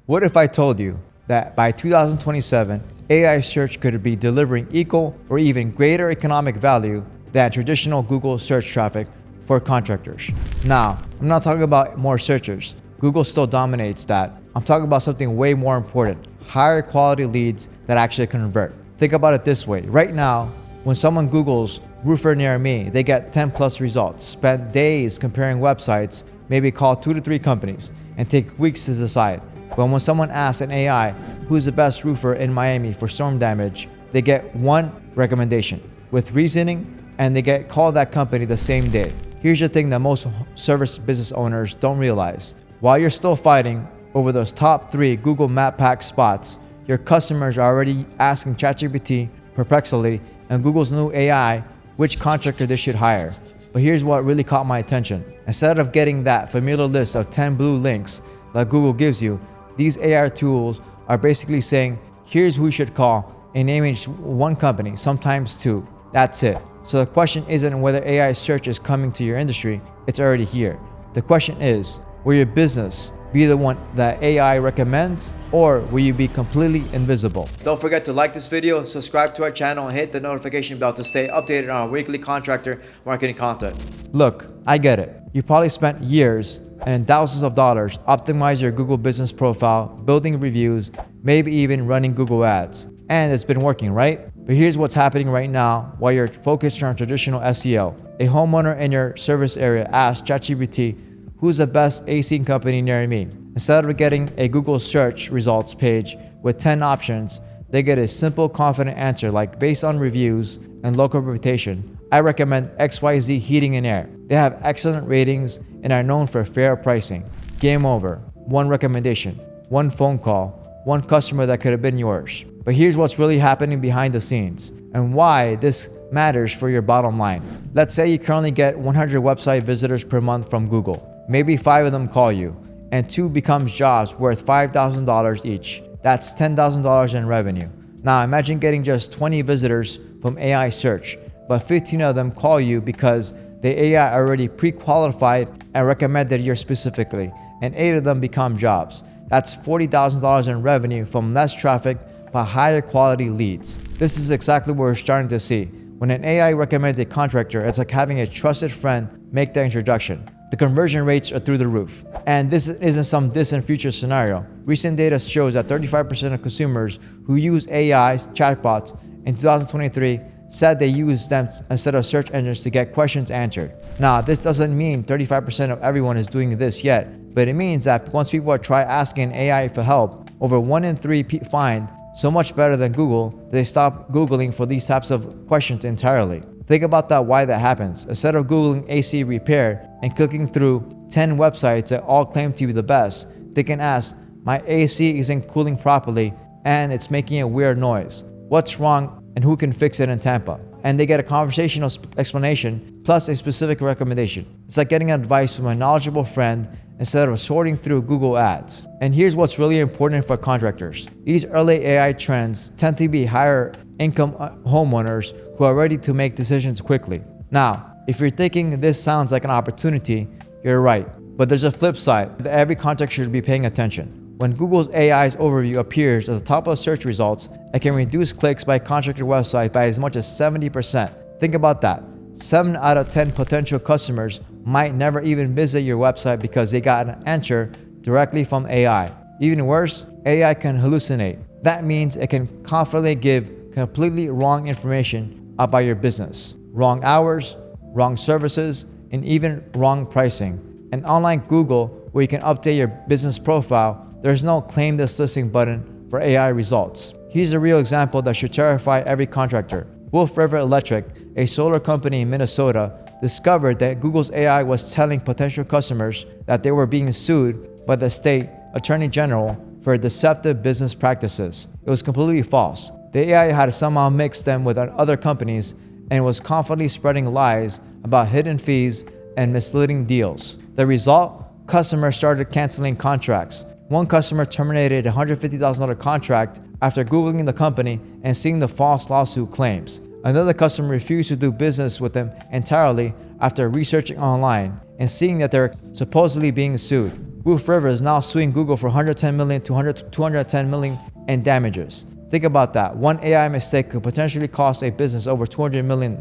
What if I told you that by 2027, AI search could be delivering equal or even greater economic value than traditional Google search traffic for contractors? Now, I'm not talking about more searchers. Google still dominates that. I'm talking about something way more important: higher quality leads that actually convert. Think about it this way. Right now, when someone Googles roofer near me, they get 10 plus results, spend days comparing websites, maybe call 2 to 3 companies, and take weeks to decide. But when someone asks an AI who's the best roofer in Miami for storm damage, they get one recommendation with reasoning, and they get called that company the same day. Here's the thing that most service business owners don't realize. While you're still fighting over those top 3 Google Map Pack spots, your customers are already asking ChatGPT, Perplexity, and Google's new AI which contractor they should hire. But here's what really caught my attention. Instead of getting that familiar list of 10 blue links that Google gives you, these AI tools are basically saying, here's who you should call, and naming one company, sometimes 2. That's it. So the question isn't whether AI search is coming to your industry, it's already here. The question is, will your business be the one that AI recommends, or will you be completely invisible? Don't forget to like this video, subscribe to our channel, and hit the notification bell to stay updated on our weekly contractor marketing content. Look, I get it. You probably spent years and thousands of dollars optimize your Google business profile, building reviews, maybe even running Google ads. And it's been working, right? But here's what's happening right now while you're focused on traditional SEO. A homeowner in your service area asks ChatGPT, who's the best AC company near me? Instead of getting a Google search results page with 10 options, they get a simple, confident answer like, based on reviews and local reputation, I recommend XYZ Heating and Air. They have excellent ratings and are known for fair pricing. Game over. One recommendation, one phone call, one customer that could have been yours. But here's what's really happening behind the scenes and why this matters for your bottom line. Let's say you currently get 100 website visitors per month from Google. Maybe 5 of them call you, and 2 becomes jobs worth $5,000 each. That's $10,000 in revenue. Now imagine getting just 20 visitors from AI search, but 15 of them call you because the AI already pre-qualified and recommended you specifically, and 8 of them become jobs. That's $40,000 in revenue from less traffic but higher quality leads. This is exactly what we're starting to see. When an AI recommends a contractor, it's like having a trusted friend make the introduction. The conversion rates are through the roof. And this isn't some distant future scenario. Recent data shows that 35% of consumers who use AI chatbots in 2023 said they used them instead of search engines to get questions answered. Now, this doesn't mean 35% of everyone is doing this yet, but it means that once people try asking AI for help, over 1 in 3 find so much better than Google that they stop Googling for these types of questions entirely. Think about that, why that happens. Instead of Googling AC repair and clicking through 10 websites that all claim to be the best, they can ask, my AC isn't cooling properly and it's making a weird noise. What's wrong and who can fix it in Tampa? And they get a conversational explanation plus a specific recommendation. It's like getting advice from a knowledgeable friend instead of sorting through Google ads. And here's what's really important for contractors. These early AI trends tend to be higher income homeowners who are ready to make decisions quickly. Now, if you're thinking this sounds like an opportunity, you're right. But there's a flip side that every contractor should be paying attention. When Google's AI's overview appears at the top of search results, it can reduce clicks by contractor website by as much as 70%. Think about that. 7 out of 10 potential customers might never even visit your website because they got an answer directly from AI. Even worse, AI can hallucinate. That means it can confidently give completely wrong information about your business. Wrong hours, wrong services, and even wrong pricing. And unlike Google, where you can update your business profile, there's no claim this listing button for AI results. Here's a real example that should terrify every contractor. Wolf River Electric, a solar company in Minnesota, discovered that Google's AI was telling potential customers that they were being sued by the state attorney general for deceptive business practices. It was completely false. The AI had somehow mixed them with other companies and was confidently spreading lies about hidden fees and misleading deals. The result? Customers started canceling contracts. One customer terminated a $150,000 contract after Googling the company and seeing the false lawsuit claims. Another customer refused to do business with them entirely after researching online and seeing that they're supposedly being sued. Roof River is now suing Google for $110 million to $210 million in damages. Think about that. One AI mistake could potentially cost a business over $200 million.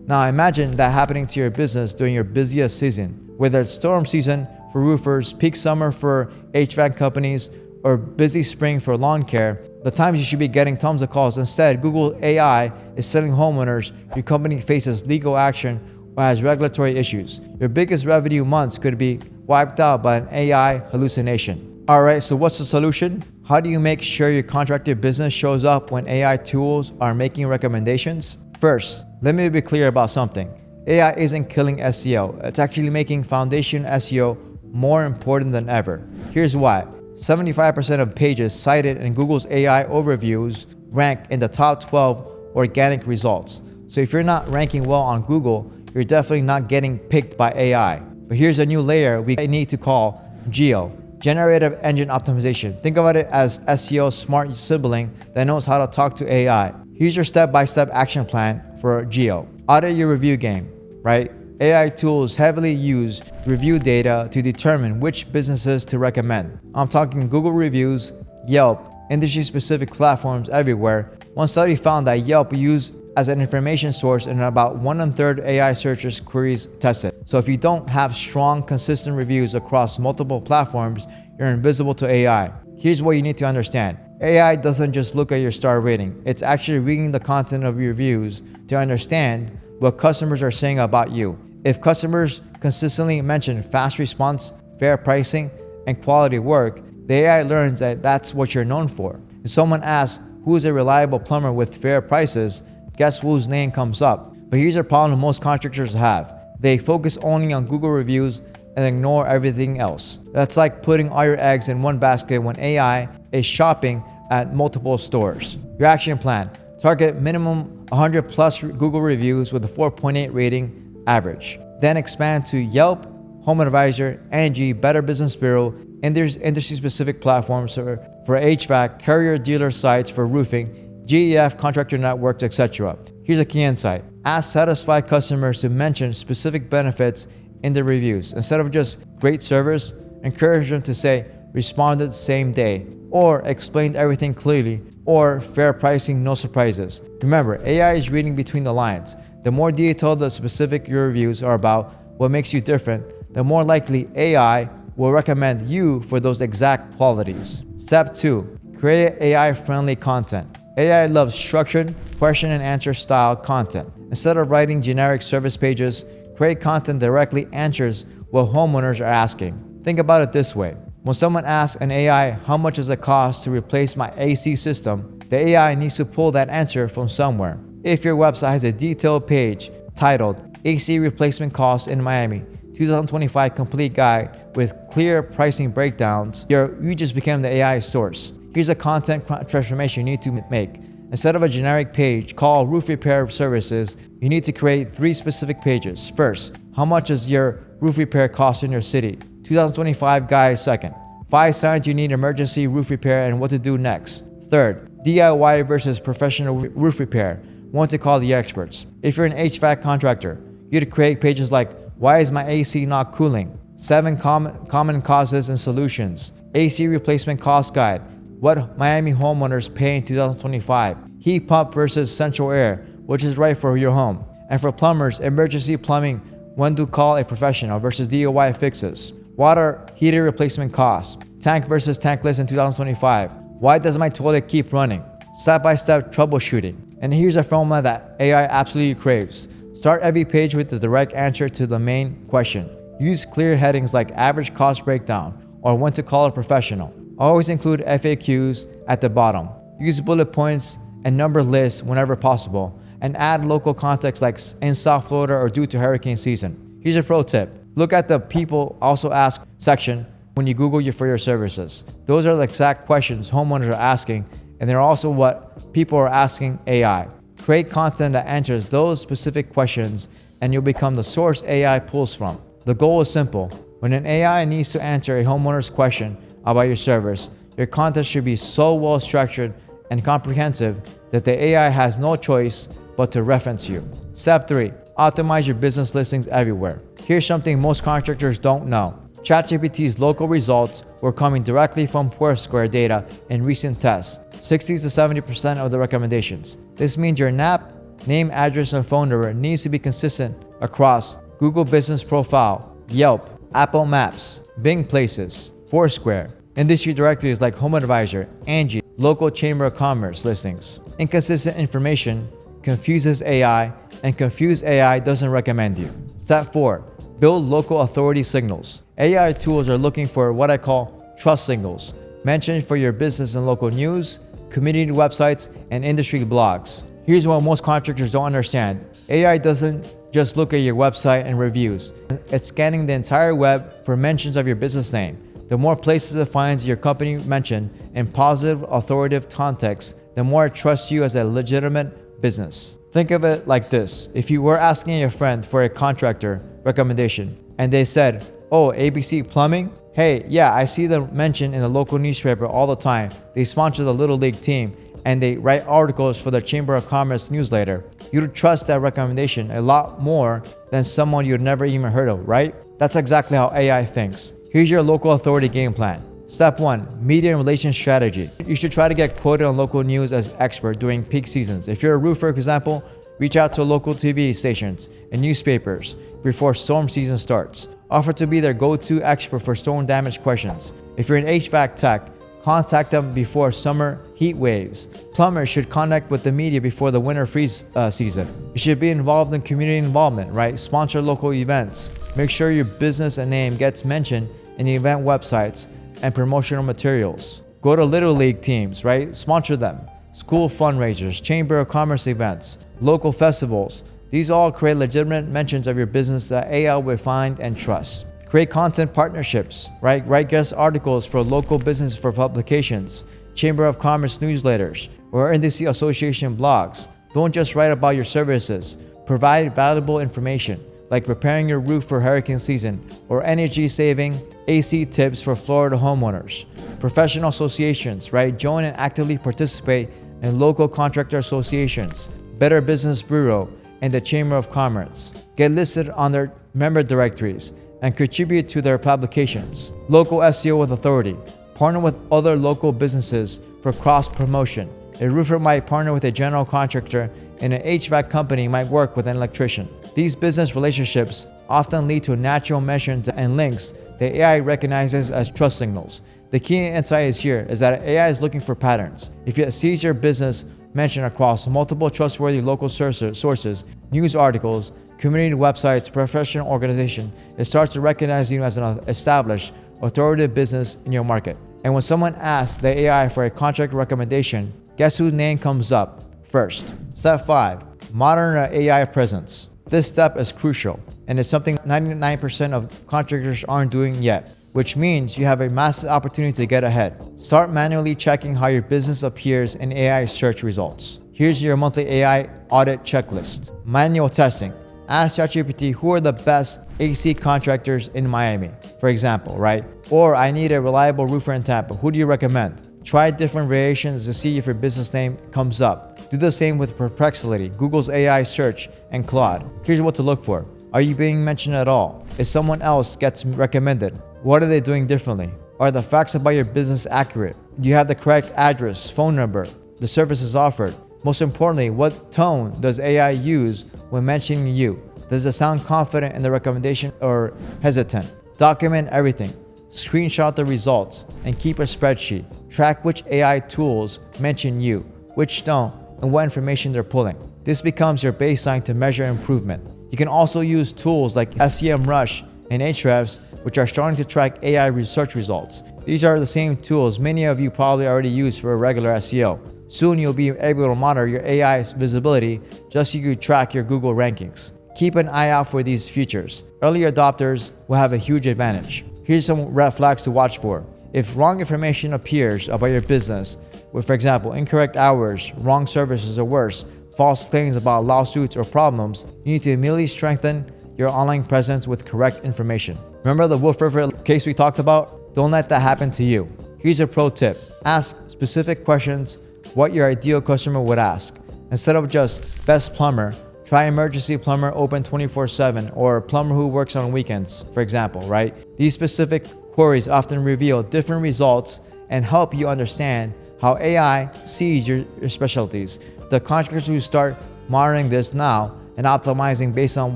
Now imagine that happening to your business during your busiest season, whether it's storm season for roofers, peak summer for HVAC companies, or busy spring for lawn care. The times you should be getting tons of calls. Instead, Google AI is telling homeowners your company faces legal action or has regulatory issues. Your biggest revenue months could be wiped out by an AI hallucination. Alright, so what's the solution? How do you make sure your contractor business shows up when AI tools are making recommendations? First, let me be clear about something. AI isn't killing SEO. It's actually making foundation SEO more important than ever. Here's why. 75% of pages cited in Google's AI overviews rank in the top 12 organic results. So if you're not ranking well on Google, you're definitely not getting picked by AI. But here's a new layer we need to call GEO, Generative Engine Optimization. Think about it as SEO's smart sibling that knows how to talk to AI. Here's your step-by-step action plan for GEO. Audit your review game, right? AI tools heavily use review data to determine which businesses to recommend. I'm talking Google reviews, Yelp, industry-specific platforms everywhere. One study found that Yelp used as an information source in about 1/3 AI searchers' queries tested. So if you don't have strong, consistent reviews across multiple platforms, you're invisible to AI. Here's what you need to understand. AI doesn't just look at your star rating. It's actually reading the content of your reviews to understand what customers are saying about you. If customers consistently mention fast response, fair pricing, and quality work, the AI learns that that's what you're known for. If someone asks, who is a reliable plumber with fair prices, guess whose name comes up? But here's a problem most contractors have. They focus only on Google reviews and ignore everything else. That's like putting all your eggs in one basket when AI is shopping at multiple stores. Your action plan. Target minimum 100 plus Google reviews with a 4.8 rating average. Then expand to Yelp, Home Advisor, Angie, Better Business Bureau, and there's industry-specific platforms for HVAC, carrier dealer sites for roofing, GEF, contractor networks, etc. Here's a key insight. Ask satisfied customers to mention specific benefits in their reviews. Instead of just great service, encourage them to say, responded same day, or explained everything clearly, or fair pricing, no surprises. Remember, AI is reading between the lines. The more detailed the specific your reviews are about what makes you different, the more likely AI will recommend you for those exact qualities. Step 2. Create AI-friendly content. AI loves structured, question and answer style content. Instead of writing generic service pages, create content that directly answers what homeowners are asking. Think about it this way. When someone asks an AI, how much does it cost to replace my AC system, the AI needs to pull that answer from somewhere. If your website has a detailed page titled AC Replacement Costs in Miami, 2025 Complete Guide with clear pricing breakdowns, you just became the AI source. Here's a content transformation you need to make. Instead of a generic page called Roof Repair Services, you need to create 3 specific pages. First, how much does your roof repair cost in your city? 2025 guide. Second, 5 signs you need emergency roof repair and what to do next. Third, DIY versus professional roof repair. When to call the experts. If you're an HVAC contractor, you'd create pages like, why is my AC not cooling? 7 common causes and solutions. AC replacement cost guide. What Miami homeowners pay in 2025. Heat pump versus central air, which is right for your home. And for plumbers, emergency plumbing, when to call a professional versus DIY fixes. Water heater replacement costs. Tank versus tankless in 2025. Why does my toilet keep running? Step-by-step troubleshooting. And here's a formula that AI absolutely craves. Start every page with the direct answer to the main question. Use clear headings like average cost breakdown or when to call a professional. Always include FAQs at the bottom. Use bullet points and number lists whenever possible. And add local context like in South Florida or due to hurricane season. Here's a pro tip. Look at the people also ask section when you Google for your services. Those are the exact questions homeowners are asking, and they're also what people are asking AI. Create content that answers those specific questions and you'll become the source AI pulls from. The goal is simple. When an AI needs to answer a homeowner's question about your service, your content should be so well structured and comprehensive that the AI has no choice but to reference you. Step 3. Optimize your business listings everywhere. Here's something most contractors don't know. ChatGPT's local results were coming directly from Foursquare data in recent tests, 60 to 70% of the recommendations. This means your NAP, name, address, and phone number needs to be consistent across Google Business Profile, Yelp, Apple Maps, Bing Places, Foursquare, industry directories like Home Advisor, Angie, local Chamber of Commerce listings. Inconsistent information confuses AI, and confused AI doesn't recommend you. Step 4. Build local authority signals. AI tools are looking for what I call trust signals, mentioned for your business in local news, community websites, and industry blogs. Here's what most contractors don't understand. AI doesn't just look at your website and reviews. It's scanning the entire web for mentions of your business name. The more places it finds your company mentioned in positive, authoritative context, the more it trusts you as a legitimate business. Think of it like this. If you were asking your friend for a contractor recommendation and they said, "Oh, ABC Plumbing? Hey, yeah, I see them mentioned in the local newspaper all the time. They sponsor the Little League team and they write articles for the Chamber of Commerce newsletter." You'd trust that recommendation a lot more than someone you'd never even heard of, right? That's exactly how AI thinks. Here's your local authority game plan. Step 1. Media and relations strategy. You should try to get quoted on local news as expert during peak seasons. If you're a roofer, for example, reach out to local TV stations and newspapers before storm season starts. Offer to be their go-to expert for storm damage questions. If you're an HVAC tech, contact them before summer heat waves. Plumbers should connect with the media before the winter freeze season. You should be involved in community involvement, right? Sponsor local events. Make sure your business and name gets mentioned in the event websites and promotional materials. Go to Little League teams, right? Sponsor them. School fundraisers, Chamber of Commerce events, local festivals. These all create legitimate mentions of your business that AI will find and trust. Create content partnerships, right? Write guest articles for local business for publications, Chamber of Commerce newsletters, or industry association blogs. Don't just write about your services. Provide valuable information, like preparing your roof for hurricane season or energy saving AC tips for Florida homeowners. Professional associations, right? Join and actively participate in local contractor associations, Better Business Bureau, and the Chamber of Commerce. Get listed on their member directories and contribute to their publications. Local SEO with authority. Partner with other local businesses for cross-promotion. A roofer might partner with a general contractor, and an HVAC company might work with an electrician. These business relationships often lead to natural mentions and links that AI recognizes as trust signals. The key insight is here is that AI is looking for patterns. If it sees your business mentioned across multiple trustworthy local sources, news articles, community websites, professional organization, it starts to recognize you as an established, authoritative business in your market. And when someone asks the AI for a contract recommendation, guess whose name comes up first? Step 5. Modern AI presence. This step is crucial, and it's something 99% of contractors aren't doing yet, which means you have a massive opportunity to get ahead. Start manually checking how your business appears in AI search results. Here's your monthly AI audit checklist. Manual testing. Ask ChatGPT who are the best AC contractors in Miami, for example, right? Or I need a reliable roofer in Tampa. Who do you recommend? Try different variations to see if your business name comes up. Do the same with Perplexity, Google's AI search, and Claude. Here's what to look for. Are you being mentioned at all? If someone else gets recommended, what are they doing differently? Are the facts about your business accurate? Do you have the correct address, phone number, the services offered? Most importantly, what tone does AI use when mentioning you? Does it sound confident in the recommendation or hesitant? Document everything. Screenshot the results and keep a spreadsheet. Track which AI tools mention you, which don't, and what information they're pulling. This becomes your baseline to measure improvement. You can also use tools like SEMrush and Ahrefs, which are starting to track AI research results. These are the same tools many of you probably already use for a regular SEO. Soon you'll be able to monitor your AI visibility just so you can track your Google rankings. Keep an eye out for these features. Early adopters will have a huge advantage. Here's some red flags to watch for. If wrong information appears about your business, with, for example, incorrect hours, wrong services, or worse, false claims about lawsuits or problems, you need to immediately strengthen your online presence with correct information. Remember the Wolf River case we talked about? Don't let that happen to you. Here's a pro tip. Ask specific questions what your ideal customer would ask. Instead of just best plumber, Try emergency plumber open 24/7 or plumber who works on weekends, for example, right? These specific queries often reveal different results and help you understand how AI sees your specialties. The contractors who start monitoring this now and optimizing based on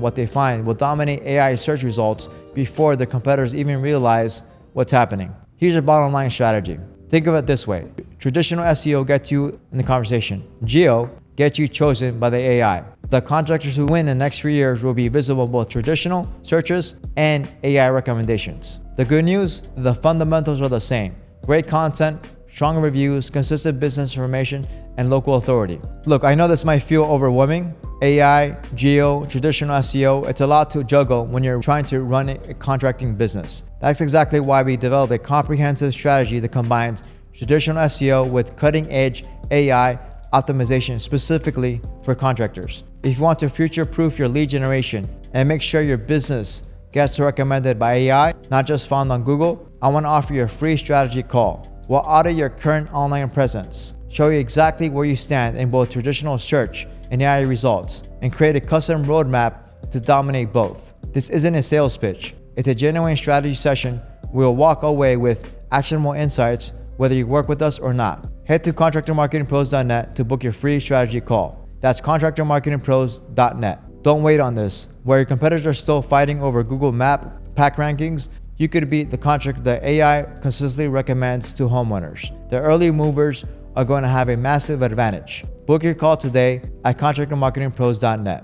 what they find will dominate AI search results before the competitors even realize what's happening. Here's your bottom line strategy. Think of it this way. Traditional SEO gets you in the conversation. Geo gets you chosen by the AI. The contractors who win in the next 3 years will be visible in both traditional searches and AI recommendations. The good news, the fundamentals are the same. Great content, strong reviews, consistent business information, and local authority. Look, I know this might feel overwhelming. AI, geo, traditional SEO, it's a lot to juggle when you're trying to run a contracting business. That's exactly why we developed a comprehensive strategy that combines traditional SEO with cutting-edge AI optimization specifically for contractors. If you want to future-proof your lead generation and make sure your business gets recommended by AI, not just found on Google, I want to offer you a free strategy call. We'll audit your current online presence, show you exactly where you stand in both traditional search and AI results, and create a custom roadmap to dominate both. This isn't a sales pitch. It's a genuine strategy session. We'll walk away with actionable insights whether you work with us or not. Head to contractormarketingpros.net to book your free strategy call. That's contractormarketingpros.net. Don't wait on this. Where your competitors are still fighting over Google Map pack rankings, you could be the contractor that AI consistently recommends to homeowners. The early movers are going to have a massive advantage. Book your call today at contractormarketingpros.net.